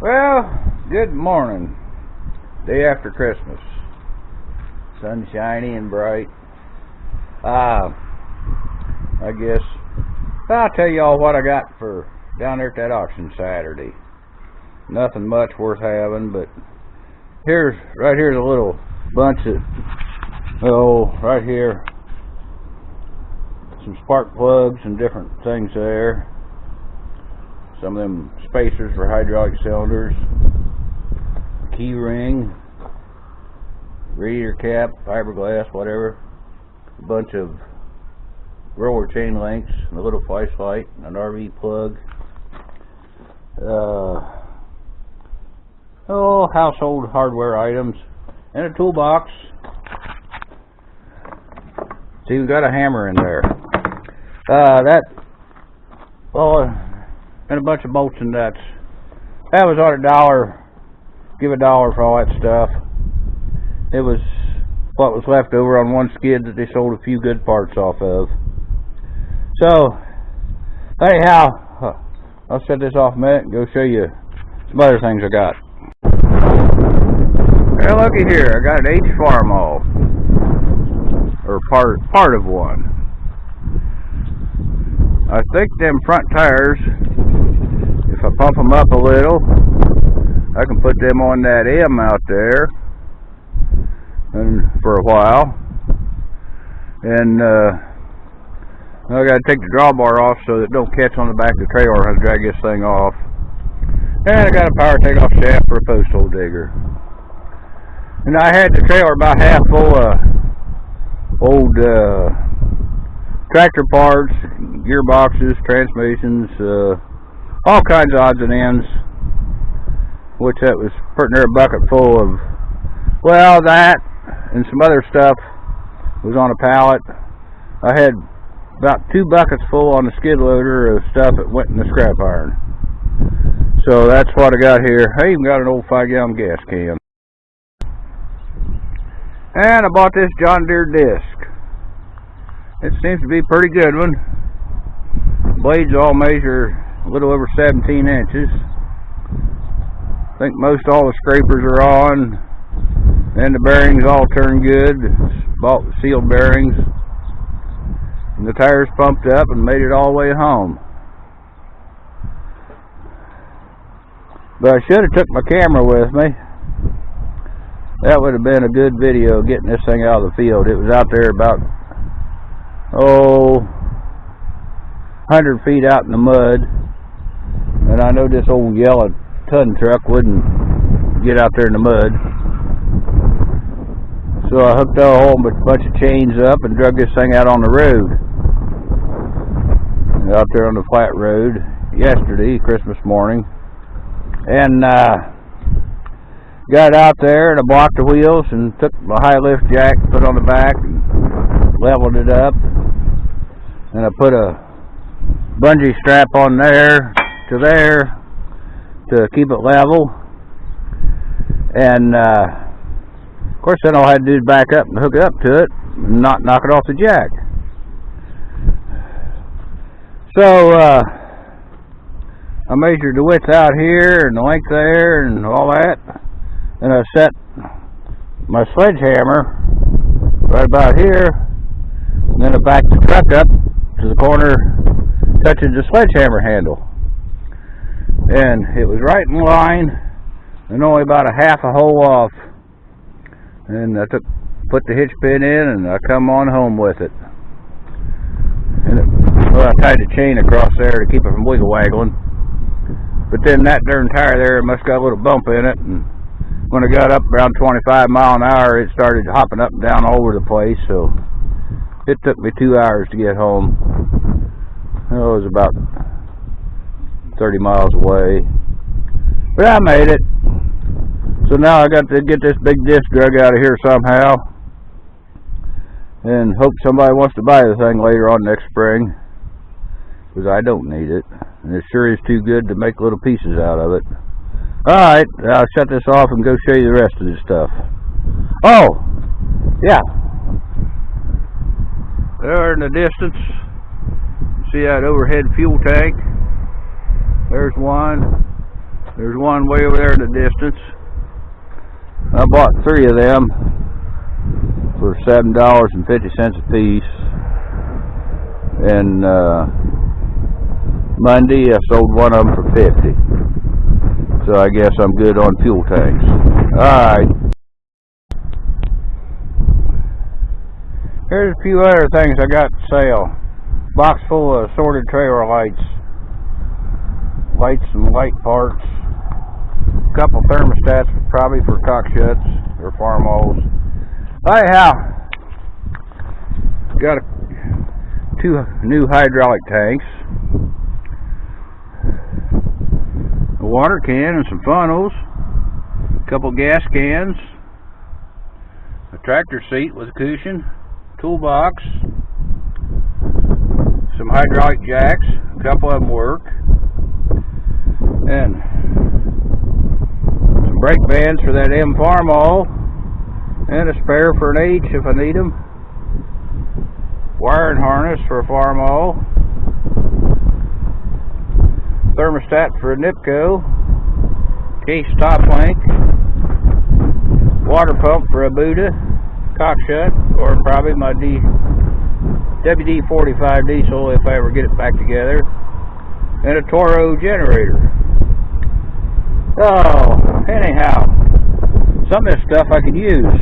Well, good morning. Day after Christmas. Sun shiny and bright. I guess I'll tell y'all what I got for down there at that auction Saturday. Nothing much worth having, but right here's a little bunch of, right here, some spark plugs and different things there. Some of them spacers for hydraulic cylinders, key ring, radiator cap, fiberglass, whatever. A bunch of roller chain links, and a little flashlight, an RV plug. Household hardware items, and a toolbox. See, we got a hammer in there. And a bunch of bolts and nuts. That was on $1. Give $1 for all that stuff. It was what was left over on one skid that they sold a few good parts off of. So, anyhow, I'll set this off a minute and go show you some other things I got. Well, looky here, I got an H Farmall, or part of one. I think them front tires, if I pump them up a little, I can put them on that M out there and for a while. And I gotta take the drawbar off so that it don't catch on the back of the trailer when I drag this thing off. And I got a power takeoff shaft for a post hole digger. And I had the trailer about half full of old tractor parts, gearboxes, transmissions, all kinds of odds and ends, which that was putting there a bucket full of, well, that and some other stuff was on a pallet. I had about 2 buckets full on the skid loader of stuff that went in the scrap iron. So that's what I got here. I even got an old 5-gallon gas can. And I bought this John Deere disc. It seems to be a pretty good one. Blades all measure a little over 17 inches. I think most all the scrapers are on, and the bearings all turn good. Bought sealed bearings. And the tires pumped up and made it all the way home. But I should have took my camera with me. That would have been a good video getting this thing out of the field. It was out there about 100 feet out in the mud, and I know this old yellow ton truck wouldn't get out there in the mud. So I hooked a whole bunch of chains up and drug this thing out on the road. Out there on the flat road yesterday, Christmas morning, and got out there and I blocked the wheels and took my high lift jack, put on the back and leveled it up, and I put a bungee strap on there to keep it level, and of course then all I had to do is back up and hook it up to it and not knock it off the jack. So I measured the width out here and the length there and all that, and I set my sledgehammer right about here, and then I backed the truck up to the corner touching the sledgehammer handle, and it was right in line and only about a half a hole off, and I put the hitch pin in and I come on home with it. And I tied the chain across there to keep it from wiggle waggling, but then that darn tire there must got a little bump in it, and when I got up around 25 miles an hour, it started hopping up and down all over the place. So it took me 2 hours to get home. It was about 30 miles away, but I made it. So now I got to get this big disc drug out of here somehow, and hope somebody wants to buy the thing later on next spring, because I don't need it, and it sure is too good to make little pieces out of it. Alright, I'll shut this off and go show you the rest of this stuff. Oh, yeah. There in the distance, see that overhead fuel tank? There's one. There's one way over there in the distance. I bought 3 of them for $7.50 a piece. And Monday I sold one of them for $50. So I guess I'm good on fuel tanks. Alright. Here's a few other things I got to sell. Box full of assorted trailer lights. Lights and light parts. A couple thermostats, probably for cock shuts or Farmalls. Anyhow, got 2 new hydraulic tanks. A water can and some funnels. A couple gas cans. A tractor seat with a cushion. Toolbox. Some hydraulic jacks. A couple of them work. And some brake bands for that M Farmall, and a spare for an H if I need them. Wiring harness for a Farmall. Thermostat for a Nipco. Case top link. Water pump for a Buddha cock shut, or probably my WD-45 diesel if I ever get it back together. And a Toro generator. Oh, anyhow, some of this stuff I could use,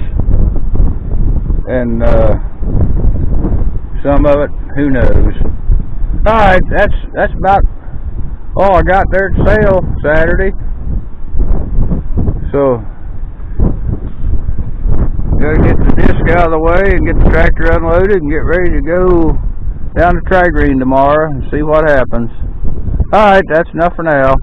and some of it, who knows. Alright, that's about all I got there to sale Saturday. So, gotta get the disc out of the way and get the tractor unloaded and get ready to go down to Tri-Green tomorrow and see what happens. Alright, that's enough for now.